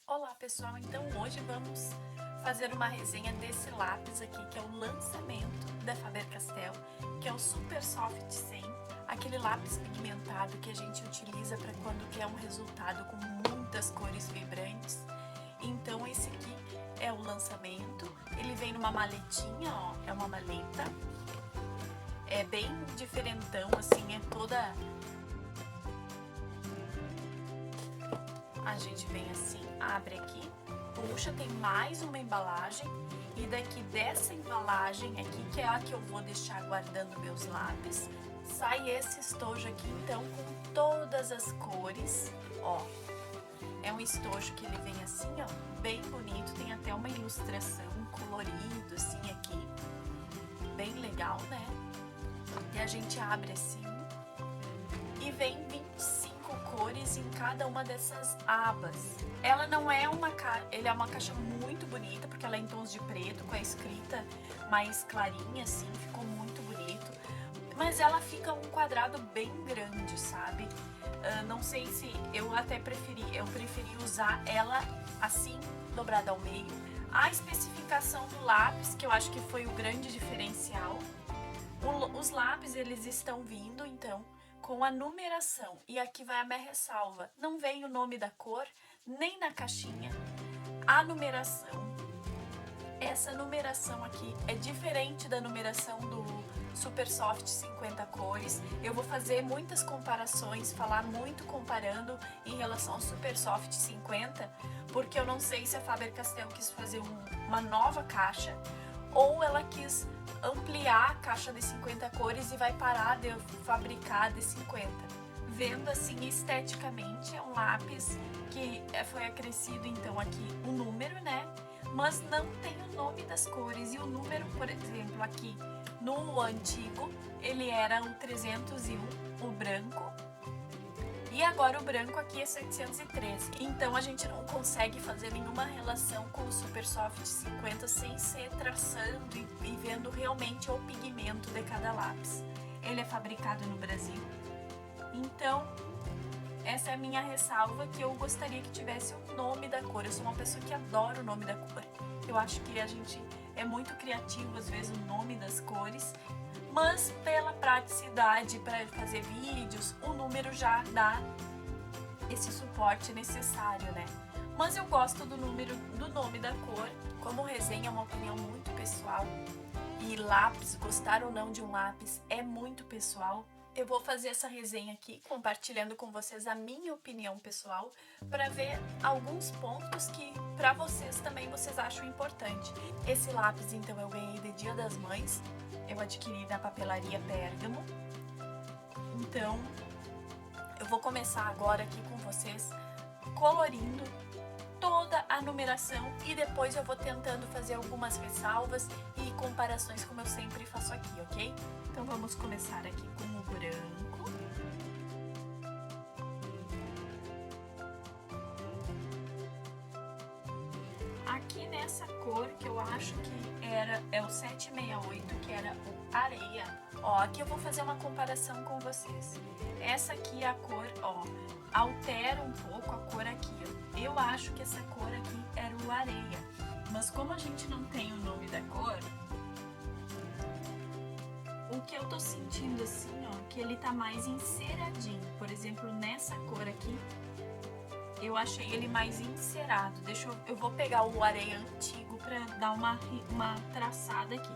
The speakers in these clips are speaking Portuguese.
Olá pessoal, então hoje vamos fazer uma resenha desse lápis aqui, que é o lançamento da Faber-Castell, que é o Super Soft 100, aquele lápis pigmentado que a gente utiliza para quando quer um resultado com muitas cores vibrantes. Então esse aqui é o lançamento, ele vem numa maletinha, ó, é uma maleta, é bem diferentão assim, é toda... A gente vem assim, abre aqui, puxa, tem mais uma embalagem e daqui dessa embalagem aqui, que é a que eu vou deixar guardando meus lápis, sai esse estojo aqui então com todas as cores, ó. É um estojo que ele vem assim, ó, bem bonito, tem até uma ilustração colorido assim aqui, bem legal, né? E a gente abre assim e vem 25 cores em cada uma dessas abas. Ela não é uma caixa, ele é uma caixa muito bonita, porque ela é em tons de preto, com a escrita mais clarinha assim, ficou muito bonito. Mas ela fica um quadrado bem grande, sabe? Não sei se eu até preferi usar ela assim, dobrada ao meio. A especificação do lápis, que eu acho que foi o grande diferencial. Os lápis, eles estão vindo, então, com a numeração, e aqui vai a minha ressalva, não vem o nome da cor, nem na caixinha, a numeração, essa numeração aqui é diferente da numeração do Super Soft 50 cores, eu vou fazer muitas comparações, falar muito comparando em relação ao Super Soft 50, porque eu não sei se a Faber-Castell quis fazer uma nova caixa, ou ela quis ampliar a caixa de 50 cores e vai parar de fabricar de 50. Vendo assim esteticamente, é um lápis que foi acrescido então aqui o número, né? Mas não tem o nome das cores. E o número, por exemplo, aqui no antigo, ele era o 301, o branco. E agora o branco aqui é 713. Então a gente não consegue fazer nenhuma relação com o Super Soft 50 sem ser traçando e vendo realmente o pigmento de cada lápis. Ele é fabricado no Brasil. Então essa é a minha ressalva, que eu gostaria que tivesse o nome da cor. Eu sou uma pessoa que adora o nome da cor. Eu acho que a gente é muito criativo às vezes o nome das cores. Mas pela praticidade para fazer vídeos, o número já dá esse suporte necessário, né? Mas eu gosto do nome da cor. Como resenha é uma opinião muito pessoal, e lápis, gostar ou não de um lápis é muito pessoal, eu vou fazer essa resenha aqui, compartilhando com vocês a minha opinião pessoal, para ver alguns pontos que para vocês também vocês acham importante. Esse lápis então eu ganhei de Dia das Mães, eu adquiri na papelaria Pérgamo. Então eu vou começar agora aqui com vocês colorindo toda a numeração e depois eu vou tentando fazer algumas ressalvas e comparações como eu sempre faço aqui, ok? Então vamos começar aqui com o branco. Aqui nessa cor que eu acho que é o 768, que era o areia. Ó, aqui eu vou fazer uma comparação com vocês. Essa aqui é a cor, ó, altera um pouco a cor aqui, ó. Eu acho que essa cor aqui era o areia, mas como a gente não tem o nome da cor, o que eu tô sentindo assim, ó, que ele tá mais enceradinho. Por exemplo, nessa cor aqui, eu achei ele mais encerado. Eu vou pegar o areia antigo pra dar uma traçada aqui.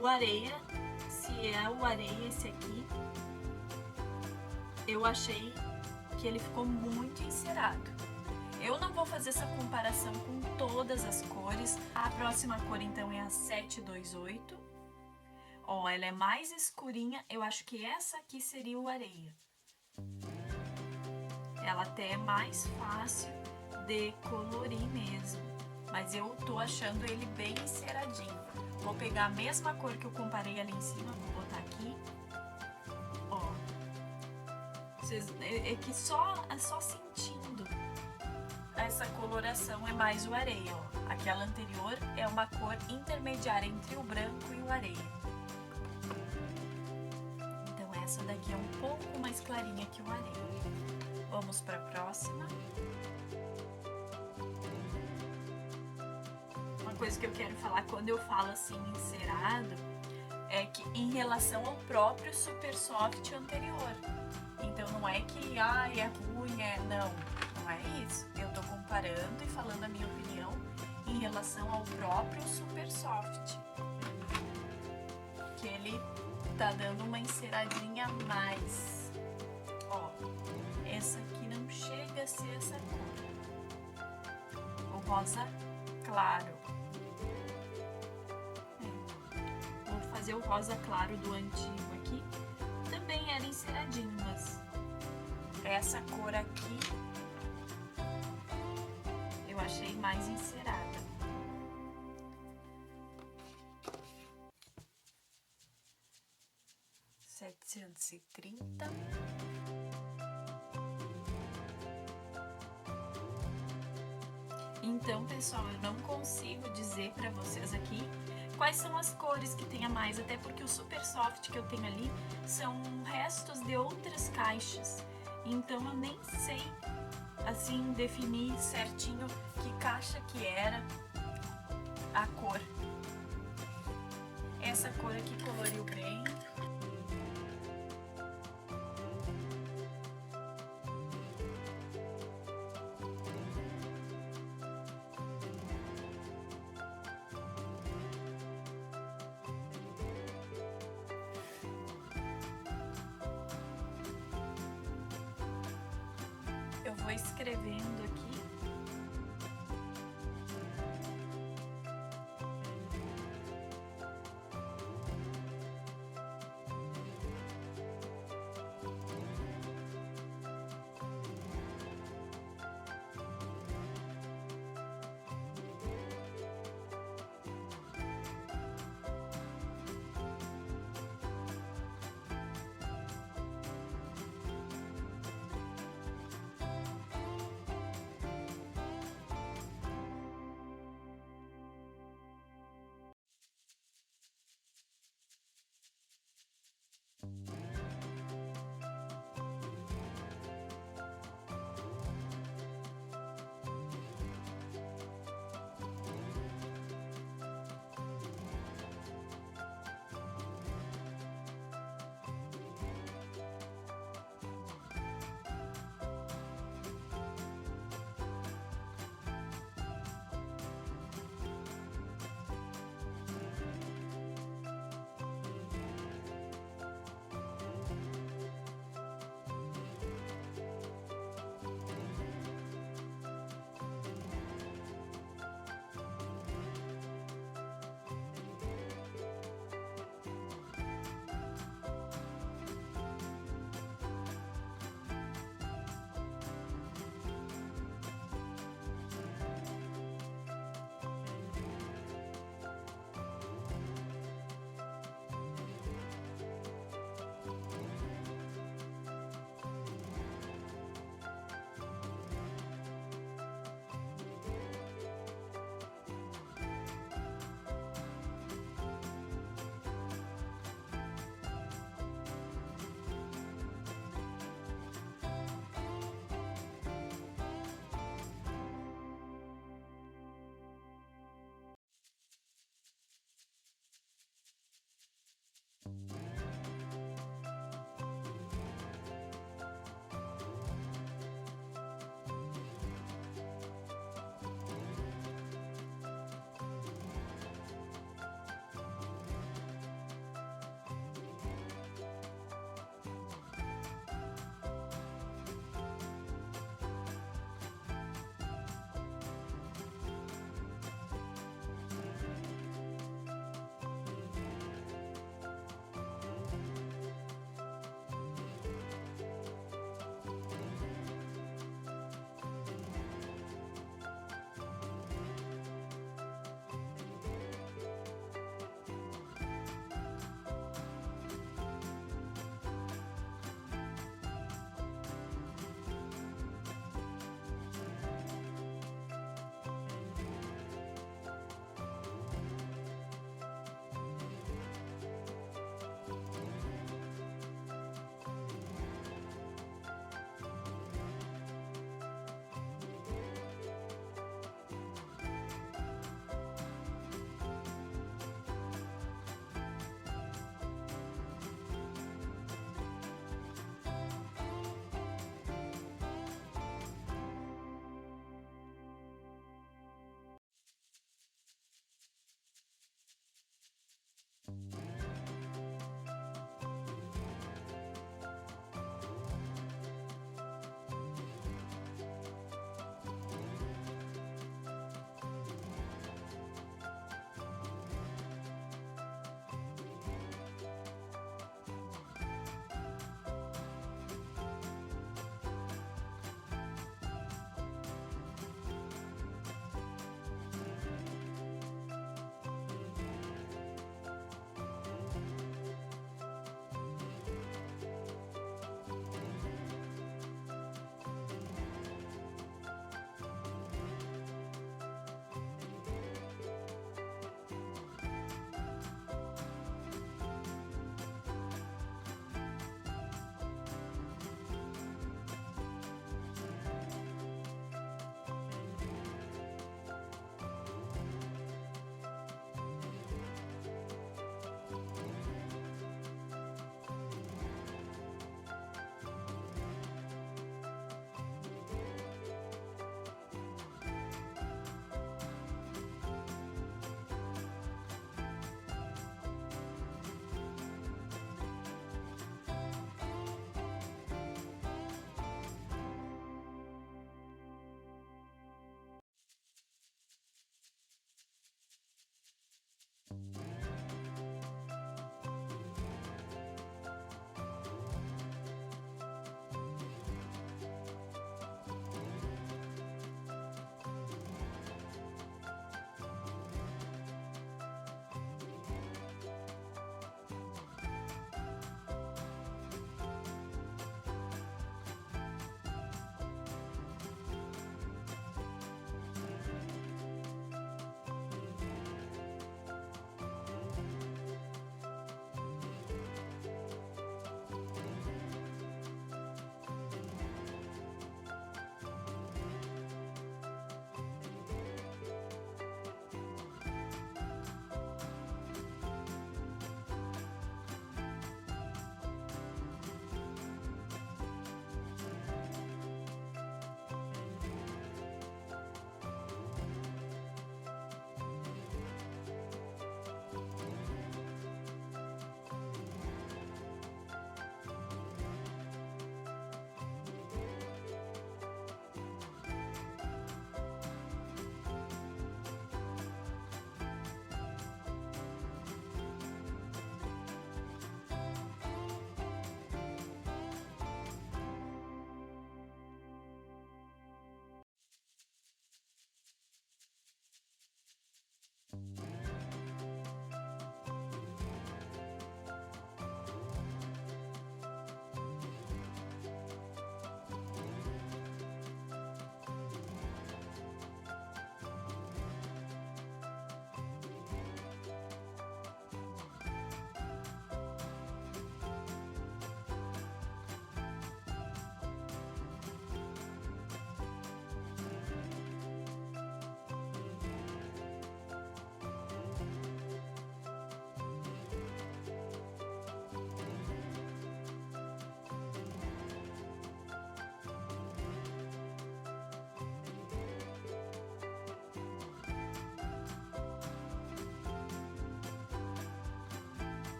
O areia, se é o areia esse aqui, eu achei que ele ficou muito encerado. Eu não vou fazer essa comparação com todas as cores. A próxima cor então é a 728. Ó, ela é mais escurinha, eu acho que essa aqui seria o areia. Ela até é mais fácil de colorir mesmo, mas eu tô achando ele bem enceradinho. Vou pegar a mesma cor que eu comparei ali em cima, vou botar aqui. Ó, é que só sentindo essa coloração é mais o areia, ó. Aquela anterior é uma cor intermediária entre o branco e o areia. Então essa daqui é um pouco mais clarinha que o areia. Vamos para a próxima. Uma coisa que eu quero falar quando eu falo assim encerado é que em relação ao próprio Super Soft anterior. Então não é que é ruim, não é isso. Eu tô comparando e falando a minha opinião em relação ao próprio Super Soft. Que ele tá dando uma enceradinha a mais. Ó, essa aqui não chega a ser essa cor. O rosa claro. Vou fazer o rosa claro do antigo aqui. Também era enceradinho, mas essa cor aqui eu achei mais encerada. R$730. Então, pessoal, eu não consigo dizer para vocês aqui quais são as cores que tem a mais, até porque o Super Soft que eu tenho ali são restos de outras caixas. Então eu nem sei assim definir certinho que caixa que era a cor. Essa cor aqui coloriu bem. Eu vou escrevendo aqui.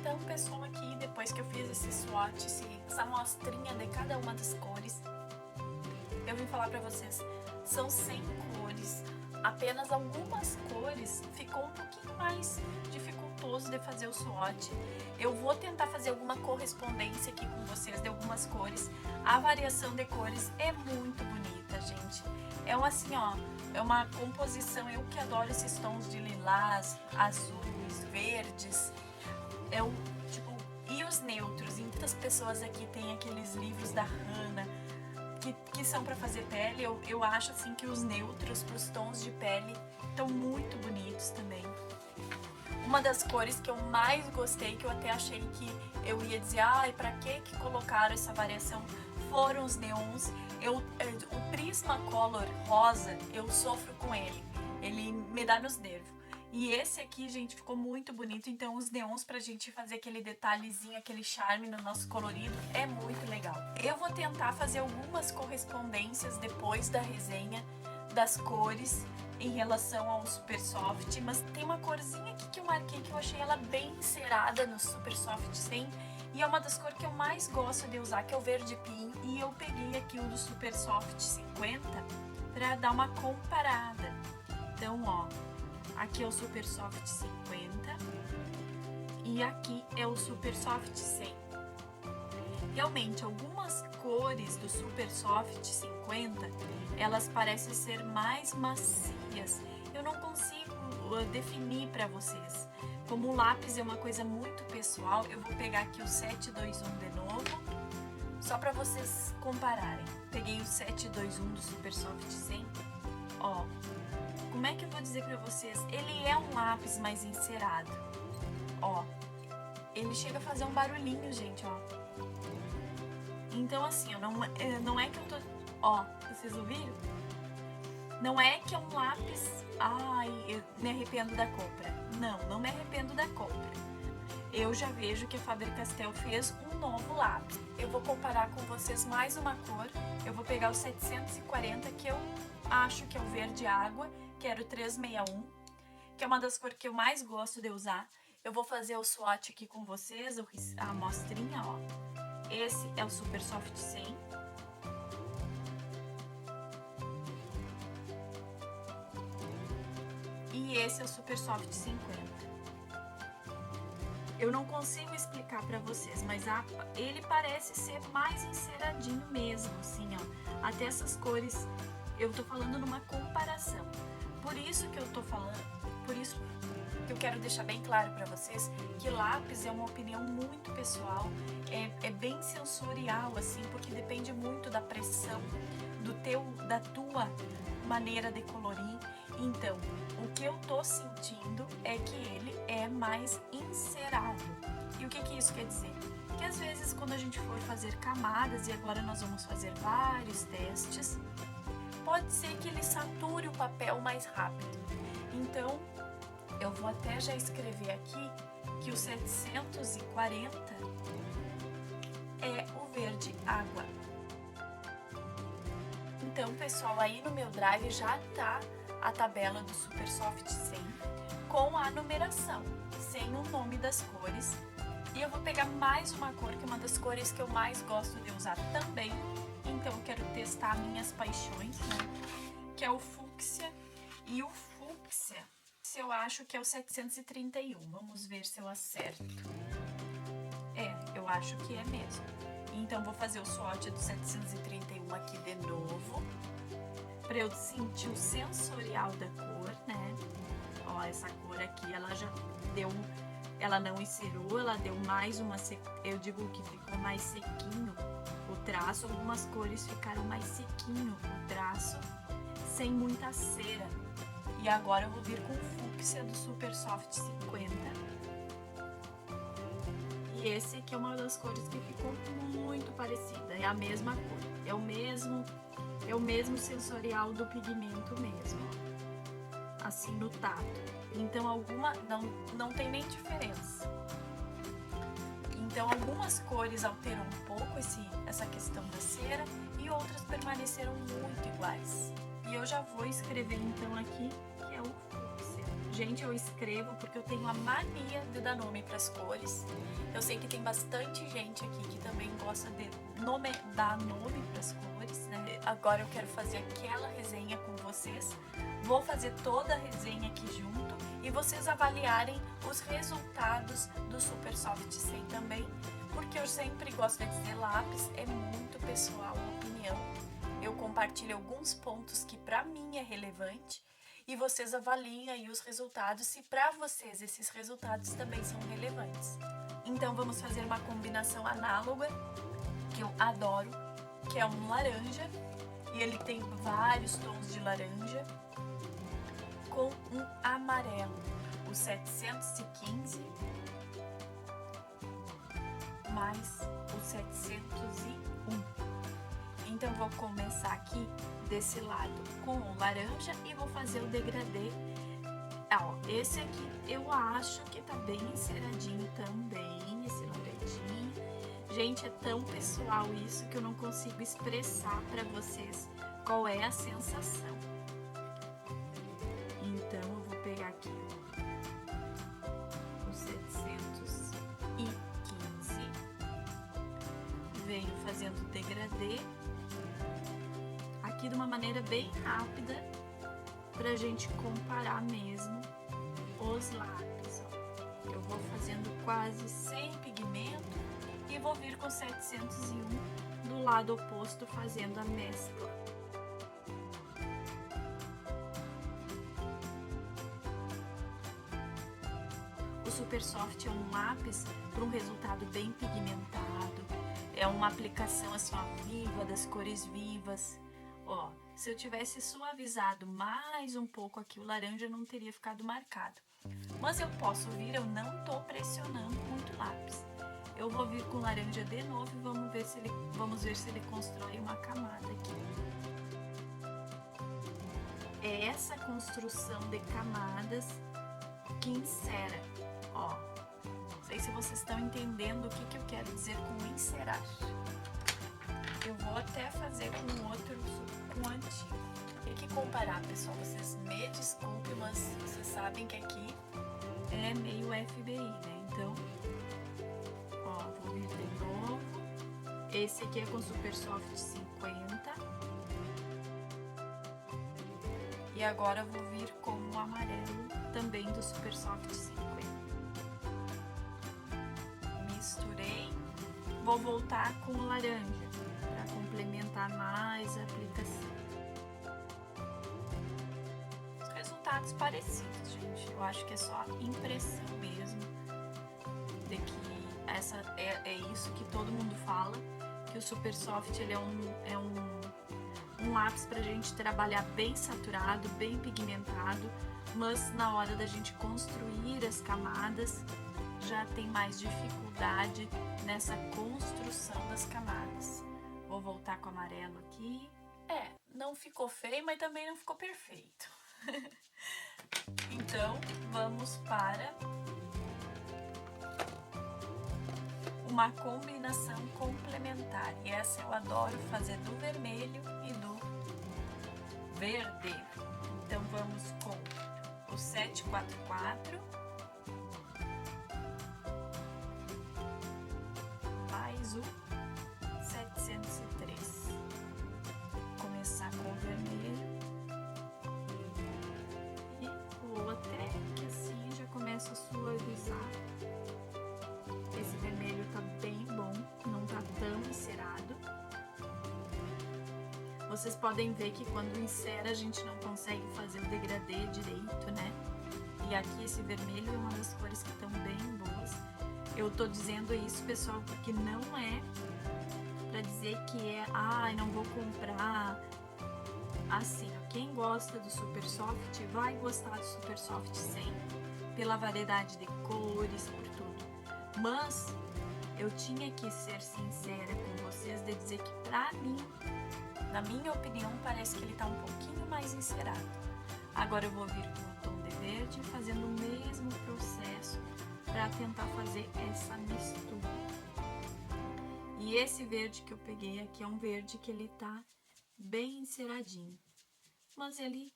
Então, pessoal, aqui depois que eu fiz esse swatch, essa amostrinha de cada uma das cores, eu vim falar pra vocês, são 100 cores, apenas algumas cores ficou um pouquinho mais dificultoso de fazer o swatch. Eu vou tentar fazer alguma correspondência aqui com vocês de algumas cores. A variação de cores é muito bonita, gente. É uma assim, ó, é uma composição, eu que adoro esses tons de lilás, azuis, verdes. É o tipo, e os neutros. E muitas pessoas aqui têm aqueles livros da Hannah que são para fazer pele. Eu acho assim que os neutros para os tons de pele estão muito bonitos também. Uma das cores que eu mais gostei, que eu até achei que eu ia dizer, ai, pra que colocaram essa variação, foram os neons. O Prismacolor rosa, eu sofro com ele me dá nos nervos. E esse aqui, gente, ficou muito bonito, então os neons pra gente fazer aquele detalhezinho, aquele charme no nosso colorido, é muito legal. Eu vou tentar fazer algumas correspondências depois da resenha das cores em relação ao Super Soft, mas tem uma corzinha aqui que eu marquei que eu achei ela bem encerada no Super Soft 100 e é uma das cores que eu mais gosto de usar, que é o verde pinho, e eu peguei aqui o do Super Soft 50 pra dar uma comparada. Então, ó, aqui é o Super Soft 50 e aqui é o Super Soft 100. Realmente, algumas cores do Super Soft 50, elas parecem ser mais macias. Eu não consigo definir para vocês. Como o lápis é uma coisa muito pessoal, eu vou pegar aqui o 721 de novo, só para vocês compararem. Peguei o 721 do Super Soft 100, ó. Como é que eu vou dizer para vocês? Ele é um lápis mais encerado, ó. Ele chega a fazer um barulhinho, gente, ó. Então, assim, não é que eu tô... Ó, vocês ouviram? Não é que é um lápis... Ai, eu me arrependo da compra. Não me arrependo da compra. Eu já vejo que a Faber-Castell fez um novo lápis. Eu vou comparar com vocês mais uma cor. Eu vou pegar o 740, que eu acho que é o verde água, que era o 361, que é uma das cores que eu mais gosto de usar. Eu vou fazer o swatch aqui com vocês, a amostrinha, ó. Esse é o Super Soft 100. E esse é o Super Soft 50. Eu não consigo explicar pra vocês, mas ele parece ser mais enceradinho mesmo, assim, ó. Até essas cores, eu tô falando numa comparação. Por isso que eu tô falando, por isso que eu quero deixar bem claro pra vocês que lápis é uma opinião muito pessoal, é bem sensorial, assim, porque depende muito da pressão, da tua maneira de colorir. Então, o que eu tô sentindo é que ele é mais encerado. E o que isso quer dizer? Que às vezes quando a gente for fazer camadas, e agora nós vamos fazer vários testes, pode ser que ele sature o papel mais rápido. Então, eu vou até já escrever aqui que o 740 é o verde água. Então, pessoal, aí no meu drive já tá a tabela do Super Soft 100 com a numeração, sem o nome das cores. E eu vou pegar mais uma cor, que é uma das cores que eu mais gosto de usar também. Então, eu quero testar minhas paixões, né? Que é o fúcsia. E o fúcsia, eu acho que é o 731. Vamos ver se eu acerto. Eu acho que é mesmo. Então, vou fazer o swatch do 731 aqui de novo, para eu sentir o sensorial da cor, né? Ó, essa cor aqui, ela já deu, ela não encerou, ela deu mais uma, eu digo que ficou mais sequinho o traço. Algumas cores ficaram mais sequinho o traço, sem muita cera. E agora eu vou vir com o fúcsia do Super Soft 50. E esse aqui é uma das cores que ficou muito parecida, é a mesma cor, é o mesmo sensorial do pigmento mesmo, assim no tato. Então não tem nem diferença. Então algumas cores alteram um pouco essa questão da cera e outras permaneceram muito iguais. E eu já vou escrever então aqui que é o fúcsia. Gente, eu escrevo porque eu tenho a mania de dar nome para as cores. Eu sei que tem bastante gente aqui que também gosta de dar nome para as cores, né? Agora eu quero fazer aquela resenha com vocês. Vou fazer toda a resenha aqui junto e vocês avaliarem os resultados do Super Soft 100 também, porque eu sempre gosto de dizer, lápis é muito pessoal a opinião. Eu compartilho alguns pontos que para mim é relevante e vocês avaliem aí os resultados se para vocês esses resultados também são relevantes. Então vamos fazer uma combinação análoga que eu adoro, que é um laranja, e ele tem vários tons de laranja, com um amarelo, o 715 mais o 701. Então vou começar aqui desse lado com o laranja e vou fazer o degradê. Ó, esse aqui eu acho que tá bem enceradinho também, esse laranjinho. Gente, é tão pessoal isso que eu não consigo expressar para vocês qual é a sensação. Então eu vou pegar aqui o 715, venho fazendo o degradê aqui de uma maneira bem rápida pra gente comparar mesmo os lápis, ó. Eu vou fazendo quase sem pigmento e vou vir com 701 do lado oposto fazendo a mescla. O Super Soft é um lápis para um resultado bem pigmentado, é uma aplicação assim, ó, viva, das cores vivas. Ó, se eu tivesse suavizado mais um pouco aqui o laranja, não teria ficado marcado. Mas eu posso vir, eu não tô pressionando muito o lápis. Eu vou vir com laranja de novo e vamos ver se ele constrói uma camada aqui. É essa construção de camadas que encera, ó. Não sei se vocês estão entendendo o que eu quero dizer com encerar. Eu vou até fazer com o outro, com o antigo. Tem que comparar, pessoal, vocês me desculpem, mas vocês sabem que aqui é meio FBI, né? Então, ó, vou vir de novo. Esse aqui é com Super Soft 50. E agora eu vou vir com o amarelo, também do Super Soft 50. Misturei. Vou voltar com o laranja, para complementar mais a aplicação. Os resultados parecidos, gente. Eu acho que é só impressão mesmo de que é isso que todo mundo fala, que o Super Soft ele é um lápis pra gente trabalhar bem saturado, bem pigmentado, mas na hora da gente construir as camadas já tem mais dificuldade nessa construção das camadas. Vou voltar com o amarelo aqui. Não ficou feio, mas também não ficou perfeito. Então, vamos para uma combinação complementar. E essa eu adoro fazer do vermelho e do verde. Então, vamos com o 744 mais o 703. Começar com o vermelho e vou até que assim já começa a suavizar. Esse vermelho tá bem bom, não tá tão encerado. Vocês podem ver que quando encera a gente não consegue fazer o degradê direito, né? E aqui esse vermelho é uma das cores que estão bem boas. Eu tô dizendo isso, pessoal, porque não é pra dizer que não vou comprar. Assim, quem gosta do Super Soft vai gostar do Super Soft 100, pela variedade de cores, por tudo. Mas eu tinha que ser sincera com vocês de dizer que pra mim, na minha opinião, parece que ele tá um pouquinho mais encerado. Agora eu vou vir com o tom de verde, fazendo o mesmo processo para tentar fazer essa mistura. E esse verde que eu peguei aqui é um verde que ele tá bem enceradinho, mas ele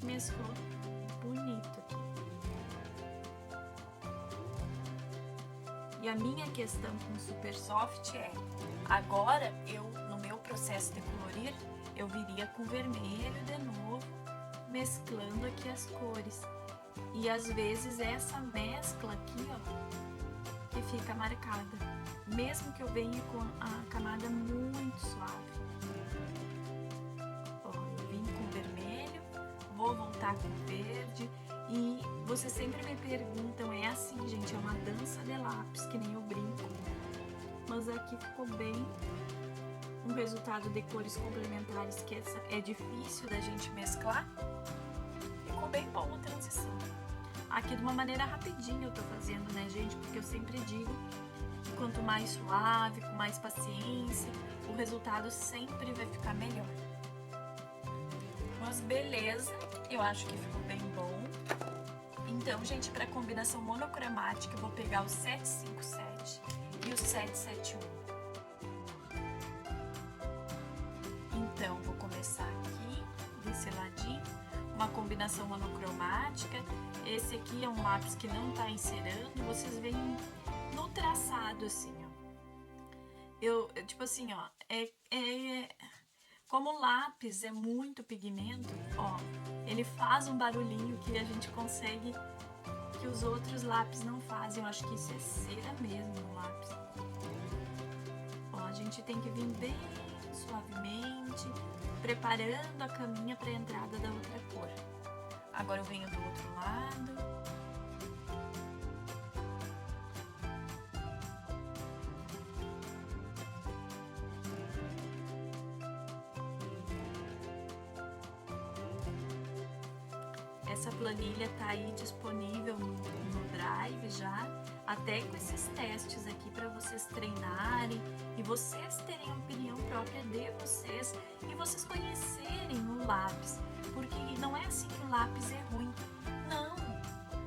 mesclou bonito aqui. E a minha questão com o Super Soft é, agora no meu processo de colorir, eu viria com vermelho de novo, mesclando aqui as cores. E às vezes essa mescla aqui, ó, que fica marcada, mesmo que eu venha com a camada muito suave. Ó, eu vim com vermelho, vou voltar com verde. E vocês sempre me perguntam, é assim, gente, é uma dança de lápis, que nem eu brinco. Mas aqui ficou bem um resultado de cores complementares, que é difícil da gente mesclar. Ficou bem bom a transição. Aqui de uma maneira rapidinha eu tô fazendo, né, gente? Porque eu sempre digo que quanto mais suave, com mais paciência, o resultado sempre vai ficar melhor. Mas beleza, eu acho que ficou bem bom. Então, gente, para combinação monocromática, eu vou pegar o 757 e o 771. Então, vou começar aqui, desse ladinho, uma combinação monocromática. Esse aqui é um lápis que não tá encerando, vocês veem no traçado, assim, ó. Tipo assim, ó, como o lápis é muito pigmento, ó, ele faz um barulhinho que a gente consegue, que os outros lápis não fazem. Eu acho que isso é cera mesmo no lápis. Ó, a gente tem que vir bem suavemente, preparando a caminha para a entrada da outra cor. Agora eu venho do outro lado. Essa planilha tá aí disponível no Drive já, até com esses testes aqui para vocês treinarem e vocês terem a opinião própria de vocês e vocês conhecerem o lápis, porque não é assim que o lápis é ruim, não,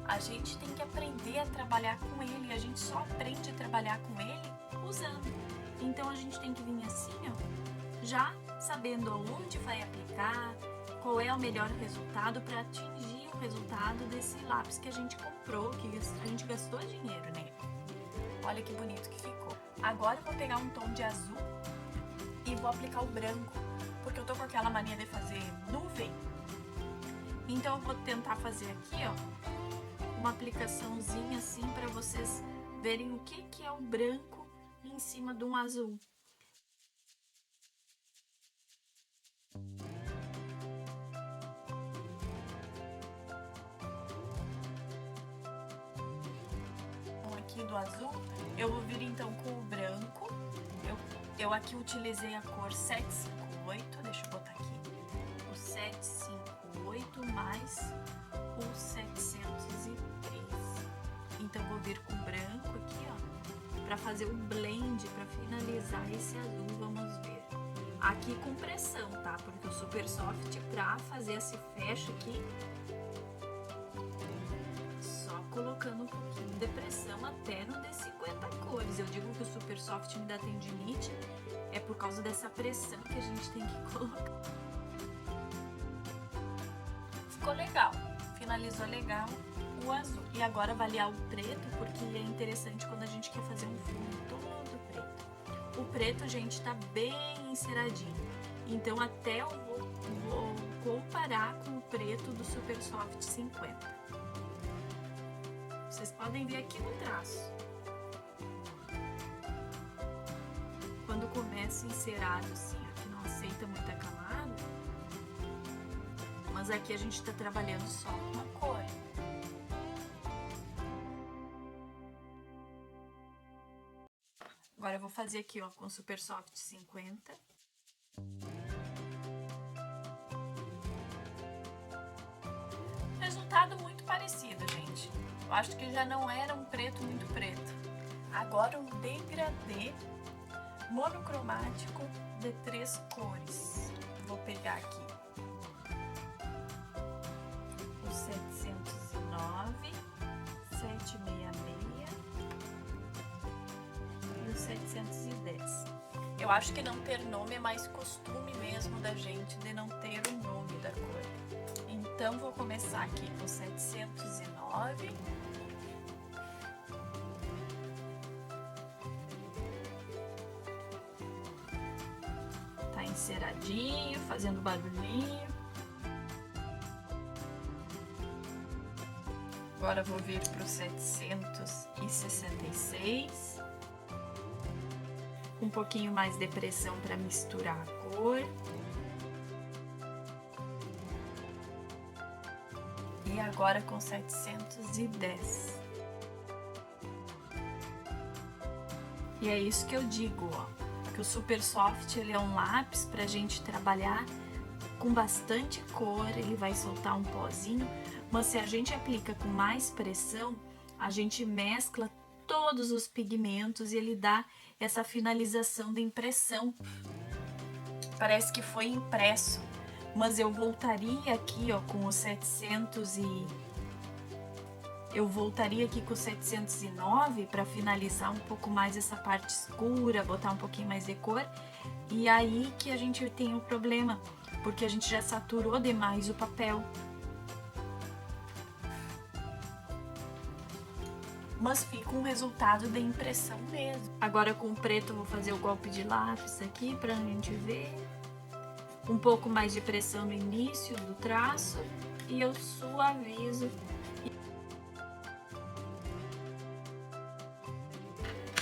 a gente tem que aprender a trabalhar com ele, a gente só aprende a trabalhar com ele usando, então a gente tem que vir assim, ó, já sabendo aonde vai aplicar, qual é o melhor resultado para atingir o resultado desse lápis que a gente comprou, que a gente gastou dinheiro nele. Olha que bonito que ficou. Agora eu vou pegar um tom de azul e vou aplicar o branco, porque eu tô com aquela mania de fazer nuvem. Então eu vou tentar fazer aqui, ó, uma aplicaçãozinha assim para vocês verem o que é o branco em cima de um azul. Do azul, eu vou vir então com o branco. Eu aqui utilizei a cor 758, deixa eu botar aqui, o 758 mais o 703. Então vou vir com o branco aqui, ó, para fazer o blend, para finalizar esse azul, vamos ver. Aqui com pressão, tá? Porque o Super Soft, para fazer esse fecho aqui, colocando um pouquinho de pressão até no de 50 cores. Eu digo que o Super Soft me dá tendinite, é por causa dessa pressão que a gente tem que colocar. Ficou legal, finalizou legal o azul. E agora avaliar o preto, porque é interessante quando a gente quer fazer um fundo todo preto. O preto, gente, tá bem enceradinho. Então até eu vou comparar com o preto do Super Soft 50. Vocês podem ver aqui no traço. Quando começa encerado assim, que não aceita muita camada, mas aqui a gente tá trabalhando só com uma cor. Agora eu vou fazer aqui, ó, com Super Soft 50. Resultado muito parecido, gente. Eu acho que já não era um preto muito preto. Agora um degradê monocromático de 3 cores. Vou pegar aqui o 709, 766 e o 710. Eu acho que não ter nome é mais costume mesmo da gente de não ter o nome da cor. Então vou começar aqui com 709. enceradinho, fazendo barulhinho. Agora vou vir para o 766. Um pouquinho mais de pressão para misturar a cor. E agora com 710. E é isso que eu digo, ó, que o Super Soft ele é um lápis para a gente trabalhar com bastante cor, ele vai soltar um pozinho, mas se a gente aplica com mais pressão, a gente mescla todos os pigmentos e ele dá essa finalização de impressão. Parece que foi impresso, mas eu voltaria aqui, ó, com o 709 para finalizar um pouco mais essa parte escura, botar um pouquinho mais de cor. E aí que a gente tem o problema, porque a gente já saturou demais o papel. Mas fica um resultado de impressão mesmo. Agora com o preto eu vou fazer o golpe de lápis aqui pra gente ver. Um pouco mais de pressão no início do traço e eu suavizo.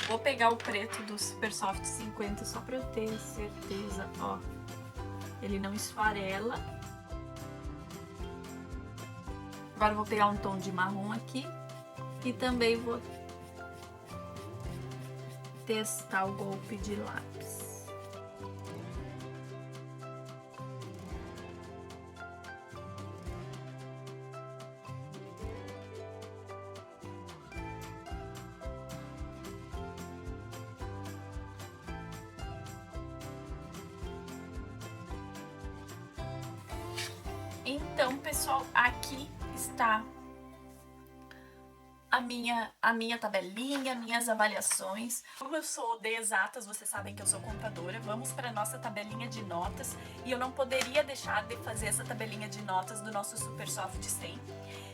Vou pegar o preto do Super Soft 50 só pra eu ter certeza, ó. Ele não esfarela. Agora eu vou pegar um tom de marrom aqui. E também vou testar o golpe de lápis. Então, pessoal, aqui está a minha tabelinha, minhas avaliações. Como eu sou de exatas, vocês sabem que eu sou contadora, vamos para nossa tabelinha de notas. E eu não poderia deixar de fazer essa tabelinha de notas do nosso Super Soft 100.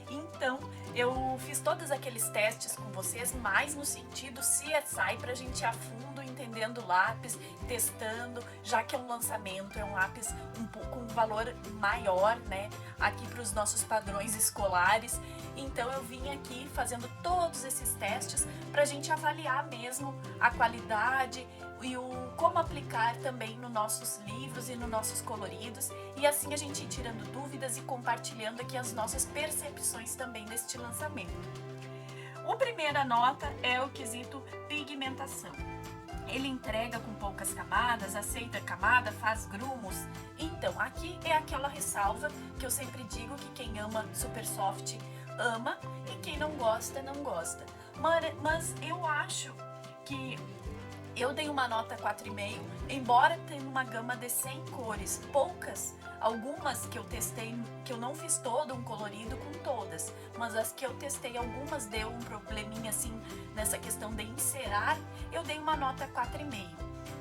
Então, eu fiz todos aqueles testes com vocês, mais no sentido CSI, pra gente ir a fundo, entendendo o lápis, testando, já que é um lançamento, é um lápis com um valor maior, né, aqui para os nossos padrões escolares. Então, eu vim aqui fazendo todos esses testes pra gente avaliar mesmo a qualidade e como aplicar também nos nossos livros e nos nossos coloridos, e assim a gente ir tirando dúvidas e compartilhando aqui as nossas percepções também deste lançamento. A primeira nota é o quesito pigmentação. Ele entrega com poucas camadas, aceita a camada, faz grumos. Então, aqui é aquela ressalva que eu sempre digo que quem ama Super Soft ama e quem não gosta, não gosta. Mas eu acho que eu dei uma nota 4,5, embora tenha uma gama de 100 cores, poucas, algumas que eu testei, que eu não fiz todo um colorido com todas, mas as que eu testei, algumas deu um probleminha assim, nessa questão de encerar, eu dei uma nota 4,5.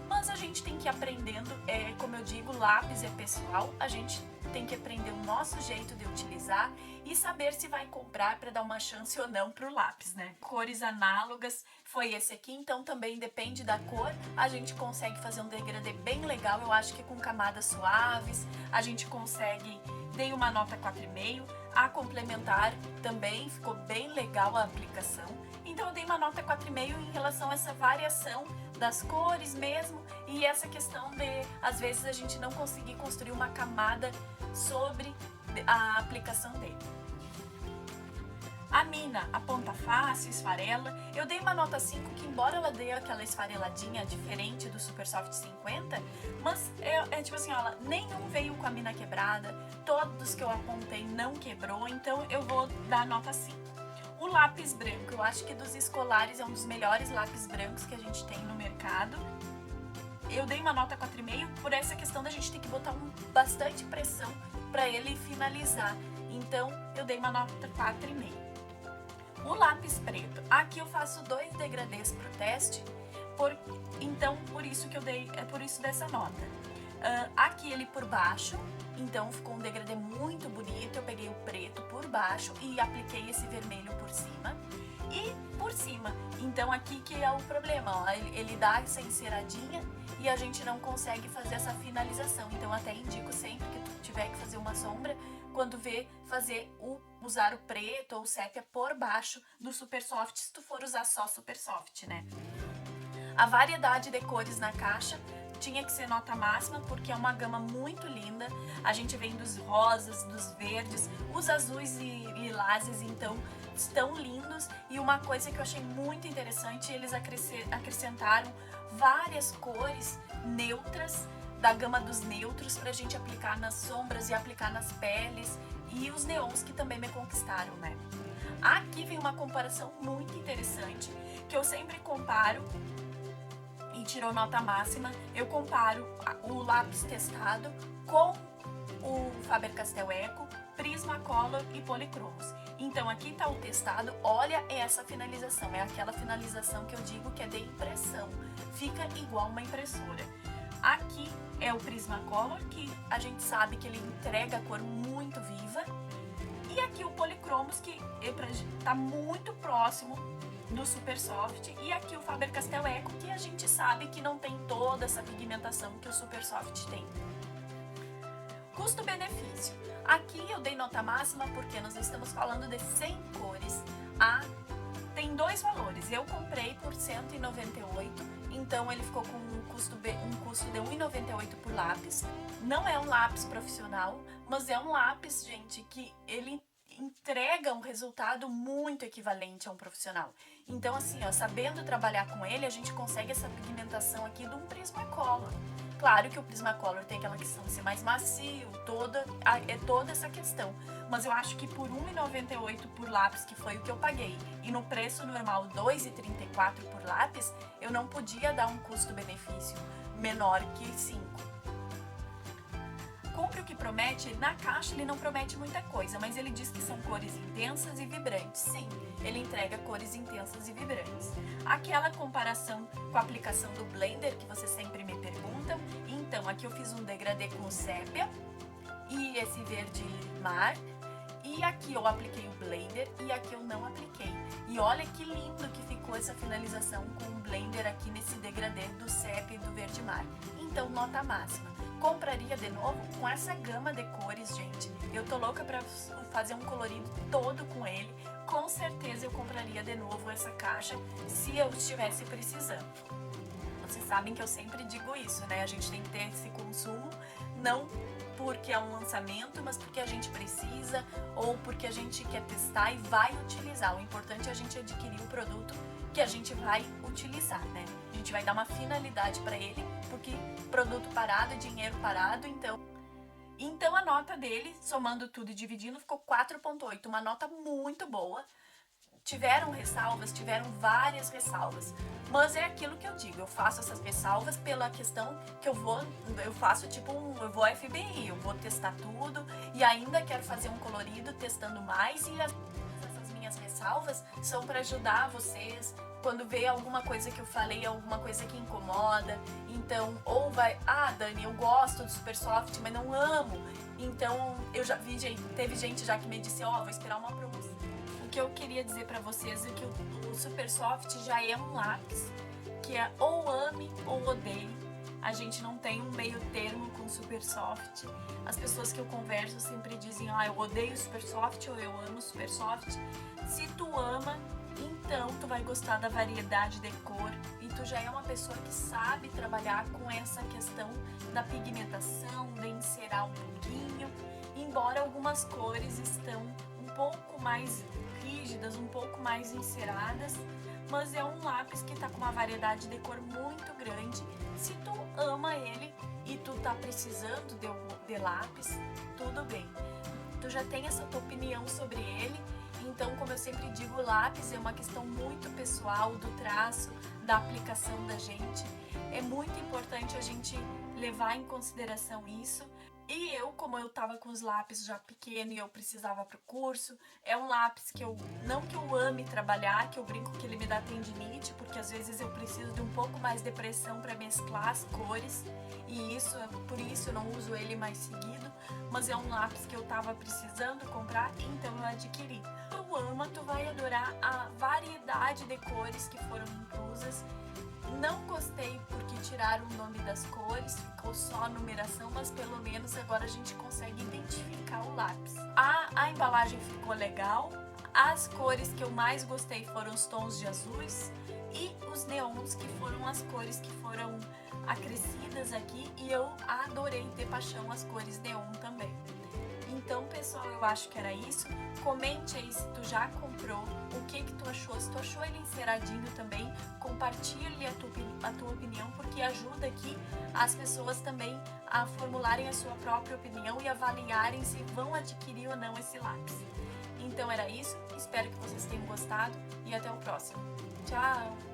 Mas a gente tem que ir aprendendo, como eu digo, lápis é pessoal, a gente tem que aprender o nosso jeito de utilizar e saber se vai comprar para dar uma chance ou não pro lápis, né? Cores análogas foi esse aqui, então também depende da cor, a gente consegue fazer um degradê bem legal, eu acho que com camadas suaves, a gente consegue, dei uma nota 4,5, a complementar também ficou bem legal a aplicação, então eu dei uma nota 4,5 em relação a essa variação das cores mesmo e essa questão de, às vezes, a gente não conseguir construir uma camada sobre a aplicação dele. A mina, a ponta fácil, esfarela, eu dei uma nota 5, que embora ela dê aquela esfareladinha diferente do Super Soft 50, mas tipo assim, ela nenhum veio com a mina quebrada, todos que eu apontei não quebrou, então eu vou dar nota 5. O lápis branco, eu acho que dos escolares é um dos melhores lápis brancos que a gente tem no mercado. Eu dei uma nota 4,5 por essa questão da gente ter que botar bastante pressão para ele finalizar. Então, eu dei uma nota 4,5. O lápis preto, aqui eu faço 2 degradês pro teste, então por isso que eu dei, por isso dessa nota. Aqui ele por baixo, então ficou um degradê muito bonito, eu peguei o preto por baixo e apliquei esse vermelho por cima. E por cima, então aqui que é o problema, ó, ele dá essa enceradinha e a gente não consegue fazer essa finalização. Então até indico sempre que tu tiver que fazer uma sombra, quando vê, usar o preto ou o sépia por baixo do Super Soft, se tu for usar só Super Soft, né? A variedade de cores na caixa tinha que ser nota máxima, porque é uma gama muito linda. A gente vem dos rosas, dos verdes, os azuis e lilazes, então estão lindos. E uma coisa que eu achei muito interessante, eles acrescentaram várias cores neutras, da gama dos neutros, pra gente aplicar nas sombras e aplicar nas peles, e os neons que também me conquistaram, né? Aqui vem uma comparação muito interessante, que eu sempre comparo e tirou nota máxima. Eu comparo o lápis testado com o Faber-Castell Eco, Prismacolor e Polychromos. Então aqui tá o testado, olha essa finalização, é aquela finalização que eu digo que é de impressão, fica igual uma impressora. Aqui é o Prismacolor, que a gente sabe que ele entrega a cor muito viva, e aqui o Polychromos, que tá muito próximo do Super Soft, e aqui o Faber-Castell Eco, que a gente sabe que não tem toda essa pigmentação que o Super Soft tem. Custo-benefício. Aqui eu dei nota máxima porque nós estamos falando de 100 cores. Tem dois valores. Eu comprei por 198, então ele ficou com um custo de 1,98 por lápis. Não é um lápis profissional, mas é um lápis, gente, que ele entrega um resultado muito equivalente a um profissional. Então assim, ó, sabendo trabalhar com ele, a gente consegue essa pigmentação aqui de um Prismacolor. Claro que o Prismacolor tem aquela questão de ser mais macio, toda essa questão. Mas eu acho que por R$ 1,98 por lápis, que foi o que eu paguei, e no preço normal R$ 2,34 por lápis, eu não podia dar um custo-benefício menor que 5. Compre o que promete. Na caixa ele não promete muita coisa, mas ele diz que são cores intensas e vibrantes. Sim, ele entrega cores intensas e vibrantes. Aquela comparação com a aplicação do Blender que vocês sempre me perguntam. Então aqui eu fiz um degradê com o sépia e esse verde mar, e aqui eu apliquei o Blender e aqui eu não apliquei. E olha que lindo que ficou essa finalização com o Blender aqui nesse degradê do sépia e do verde mar. Então nota máxima. Compraria de novo com essa gama de cores, gente. Eu tô louca pra fazer um colorido todo com ele. Com certeza eu compraria de novo essa caixa se eu estivesse precisando. Vocês sabem que eu sempre digo isso, né? A gente tem que ter esse consumo, não porque é um lançamento, mas porque a gente precisa ou porque a gente quer testar e vai utilizar. O importante é a gente adquirir o produto que a gente vai utilizar, né? A gente vai dar uma finalidade para ele, porque produto parado é dinheiro parado, então a nota dele, somando tudo e dividindo, ficou 4,8, uma nota muito boa. Tiveram ressalvas, tiveram várias ressalvas, mas é aquilo que eu digo, eu faço essas ressalvas pela questão que eu faço tipo eu vou FBI, eu vou testar tudo e ainda quero fazer um colorido testando mais, e essas minhas ressalvas são para ajudar vocês quando vê alguma coisa que eu falei, alguma coisa que incomoda. Então, ou vai, Dani, eu gosto do Super Soft, mas não amo. Então, eu já vi, teve gente já que me disse, vou esperar uma promoção. O que eu queria dizer pra vocês é que o Super Soft já é um lápis que é ou ame ou odeie. A gente não tem um meio termo com o Super Soft. As pessoas que eu converso sempre dizem, eu odeio o Super Soft ou eu amo o Super Soft. Se tu ama, então tu vai gostar da variedade de cor e tu já é uma pessoa que sabe trabalhar com essa questão da pigmentação, de encerar um pouquinho, embora algumas cores estão um pouco mais rígidas, um pouco mais enceradas, mas é um lápis que tá com uma variedade de cor muito grande. Se tu ama ele e tu tá precisando de lápis, tudo bem. Tu já tem essa tua opinião sobre ele. Então, como eu sempre digo, o lápis é uma questão muito pessoal do traço, da aplicação da gente. É muito importante a gente levar em consideração isso. E eu, como eu tava com os lápis já pequeno e eu precisava pro curso, é um lápis que não que eu ame trabalhar, que eu brinco que ele me dá tendinite, porque às vezes eu preciso de um pouco mais de pressão para mesclar as cores, e por isso eu não uso ele mais seguido, mas é um lápis que eu tava precisando comprar, então eu adquiri. Tu ama, tu vai adorar a variedade de cores que foram inclusas, Não gostei porque tiraram o nome das cores, ficou só a numeração, mas pelo menos agora a gente consegue identificar o lápis. A embalagem ficou legal, as cores que eu mais gostei foram os tons de azuis e os neons, que foram as cores que foram acrescidas aqui, e eu adorei de paixão as cores neon também. Então, pessoal, eu acho que era isso. Comente aí se tu já comprou, o que tu achou, se tu achou ele enceradinho também, compartilhe a tua opinião, porque ajuda aqui as pessoas também a formularem a sua própria opinião e avaliarem se vão adquirir ou não esse lápis. Então era isso, espero que vocês tenham gostado e até o próximo. Tchau!